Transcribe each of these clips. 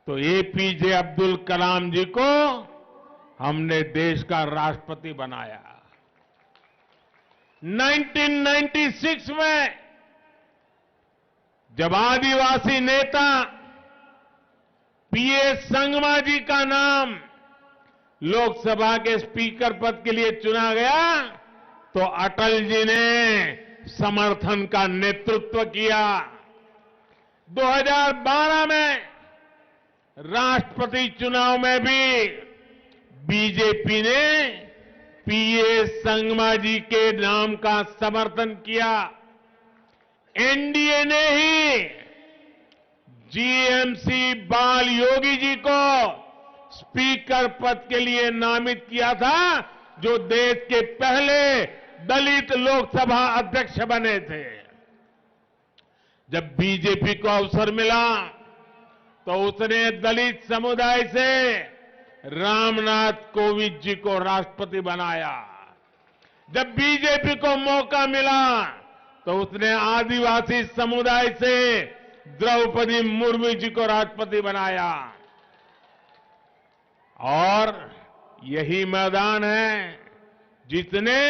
तो एपीजे अब्दुल कलाम जी को हमने देश का राष्ट्रपति बनाया। 1996 में जब आदिवासी नेता पीएस संगमा जी का नाम लोकसभा के स्पीकर पद के लिए चुना गया तो अटल जी ने समर्थन का नेतृत्व किया। 2012 में राष्ट्रपति चुनाव में भी बीजेपी ने पीएस संगमा जी के नाम का समर्थन किया। एनडीए ने ही जीएमसी बाल योगी जी को स्पीकर पद के लिए नामित किया था, जो देश के पहले दलित लोकसभा अध्यक्ष बने थे। जब बीजेपी को अवसर मिला तो उसने दलित समुदाय से रामनाथ कोविंद जी को राष्ट्रपति बनाया। जब बीजेपी को मौका मिला तो उसने आदिवासी समुदाय से द्रौपदी मुर्मू जी को राष्ट्रपति बनाया। और यही मैदान है जिसने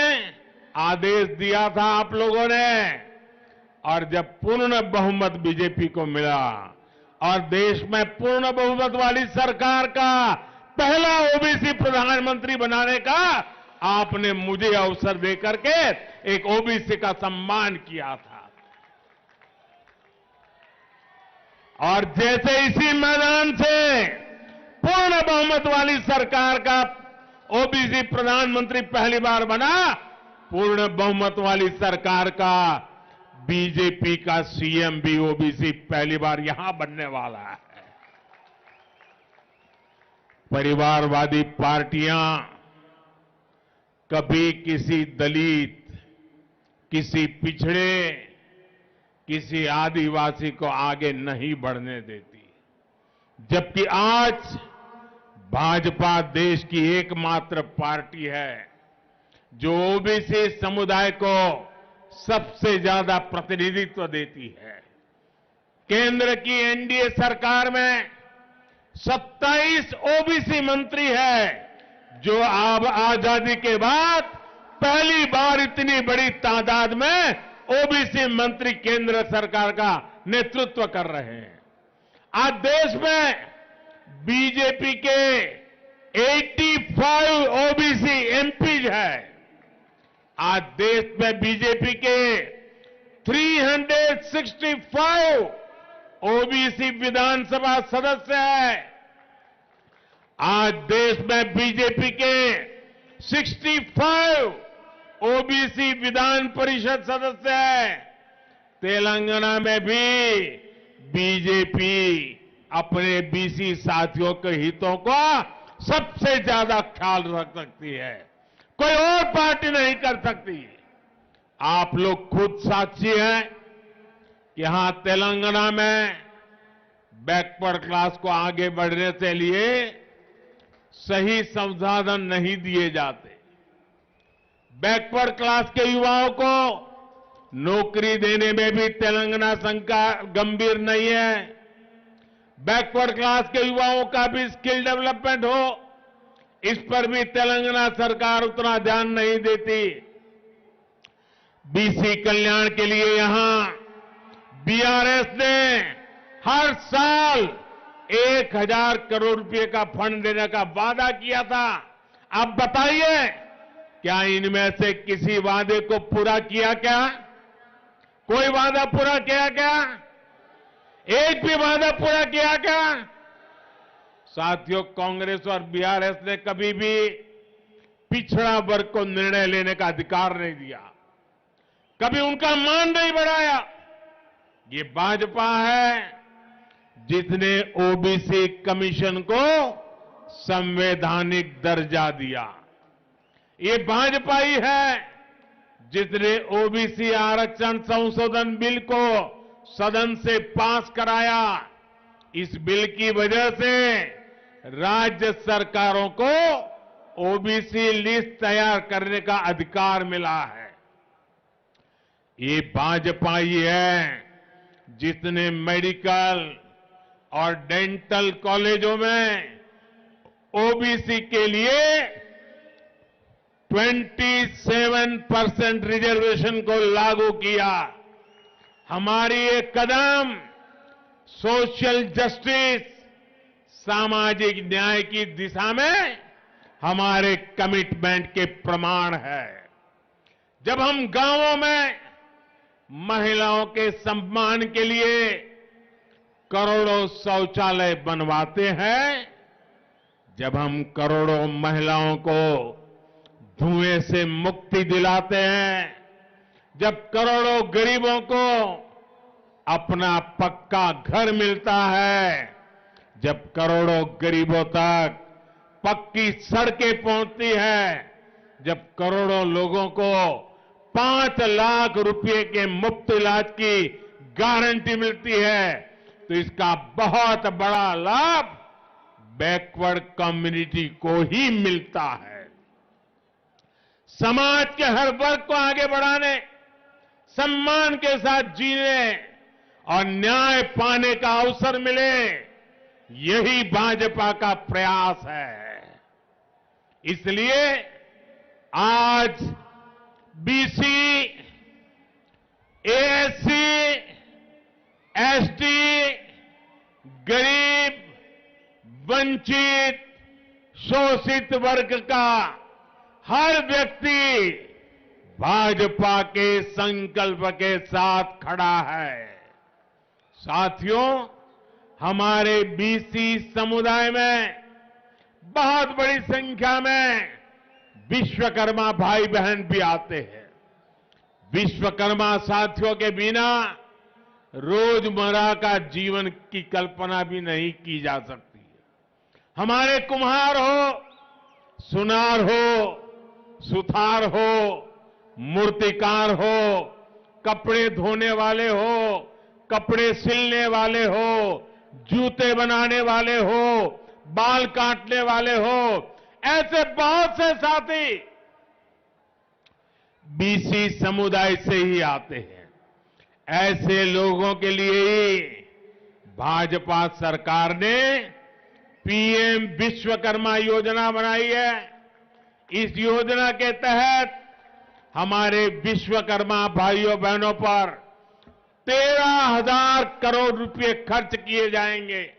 आदेश दिया था आप लोगों ने, और जब पूर्ण बहुमत बीजेपी को मिला और देश में पूर्ण बहुमत वाली सरकार का पहला ओबीसी प्रधानमंत्री बनाने का आपने मुझे अवसर देकर के एक ओबीसी का सम्मान किया था। और जैसे इसी मैदान से पूर्ण बहुमत वाली सरकार का ओबीसी प्रधानमंत्री पहली बार बना, पूर्ण बहुमत वाली सरकार का बीजेपी का सीएम भी ओबीसी पहली बार यहां बनने वाला है। परिवारवादी पार्टियां कभी किसी दलित, किसी पिछड़े, किसी आदिवासी को आगे नहीं बढ़ने देती, जबकि आज भाजपा देश की एकमात्र पार्टी है जो ओबीसी समुदाय को सबसे ज्यादा प्रतिनिधित्व देती है। केंद्र की एनडीए सरकार में 27 ओबीसी मंत्री है, जो अब आजादी के बाद पहली बार इतनी बड़ी तादाद में ओबीसी मंत्री केंद्र सरकार का नेतृत्व कर रहे हैं। आज देश में बीजेपी के 85 ओबीसी एमपीज है। आज देश में बीजेपी के 365 ओबीसी विधानसभा सदस्य है। आज देश में बीजेपी के 65 ओबीसी विधान परिषद सदस्य है। तेलंगाना में भी बीजेपी अपने बीसी साथियों के हितों का सबसे ज्यादा ख्याल रख सकती है, कोई और पार्टी नहीं कर सकती। आप लोग खुद साक्षी हैं कि यहां तेलंगाना में बैकवर्ड क्लास को आगे बढ़ने के लिए सही संसाधन नहीं दिए जाते। बैकवर्ड क्लास के युवाओं को नौकरी देने में भी तेलंगाना सरकार गंभीर नहीं है। बैकवर्ड क्लास के युवाओं का भी स्किल डेवलपमेंट हो, इस पर भी तेलंगाना सरकार उतना ध्यान नहीं देती। बीसी कल्याण के लिए यहां बीआरएस ने हर साल 1000 करोड़ रुपए का फंड देने का वादा किया था। अब बताइए, क्या इनमें से किसी वादे को पूरा किया क्या? कोई वादा पूरा किया क्या? एक भी वादा पूरा किया क्या? साथियों, कांग्रेस और बीआरएस ने कभी भी पिछड़ा वर्ग को निर्णय लेने का अधिकार नहीं दिया, कभी उनका मान नहीं बढ़ाया। ये भाजपा है जिसने ओबीसी कमीशन को संवैधानिक दर्जा दिया। ये भाजपा ही है जिसने ओबीसी आरक्षण संशोधन बिल को सदन से पास कराया। इस बिल की वजह से राज्य सरकारों को ओबीसी लिस्ट तैयार करने का अधिकार मिला है। ये भाजपा ही है जिसने मेडिकल, और डेंटल कॉलेजों में ओबीसी के लिए 27% रिजर्वेशन को लागू किया। हमारी ये कदम सोशल जस्टिस, सामाजिक न्याय की दिशा में हमारे कमिटमेंट के प्रमाण है। जब हम गांवों में महिलाओं के सम्मान के लिए करोड़ों शौचालय बनवाते हैं, जब हम करोड़ों महिलाओं को धुएं से मुक्ति दिलाते हैं, जब करोड़ों गरीबों को अपना पक्का घर मिलता है, जब करोड़ों गरीबों तक पक्की सड़कें पहुंचती हैं, जब करोड़ों लोगों को 5 लाख रुपए के मुफ्त इलाज की गारंटी मिलती है, तो इसका बहुत बड़ा लाभ बैकवर्ड कम्युनिटी को ही मिलता है। समाज के हर वर्ग को आगे बढ़ाने, सम्मान के साथ जीने और न्याय पाने का अवसर मिले, यही भाजपा का प्रयास है। इसलिए आज बीसी, एएससी, एसटी, गरीब, वंचित, शोषित वर्ग का हर व्यक्ति भाजपा के संकल्प के साथ खड़ा है। साथियों, हमारे बीसी समुदाय में बहुत बड़ी संख्या में विश्वकर्मा भाई बहन भी आते हैं। विश्वकर्मा साथियों के बिना रोजमर्रा का जीवन की कल्पना भी नहीं की जा सकती। हमारे कुम्हार हो, सुनार हो, सुथार हो, मूर्तिकार हो, कपड़े धोने वाले हो, कपड़े सिलने वाले हो, जूते बनाने वाले हो, बाल काटने वाले हो, ऐसे बहुत से साथी बीसी समुदाय से ही आते हैं। ऐसे लोगों के लिए ही भाजपा सरकार ने पीएम विश्वकर्मा योजना बनाई है। इस योजना के तहत हमारे विश्वकर्मा भाइयों बहनों पर 13,000 करोड़ रुपए खर्च किए जाएंगे।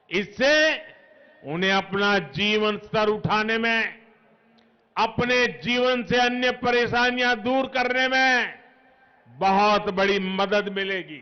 इससे उन्हें अपना जीवन स्तर उठाने में, अपने जीवन से अन्य परेशानियां दूर करने में बहुत बड़ी मदद मिलेगी।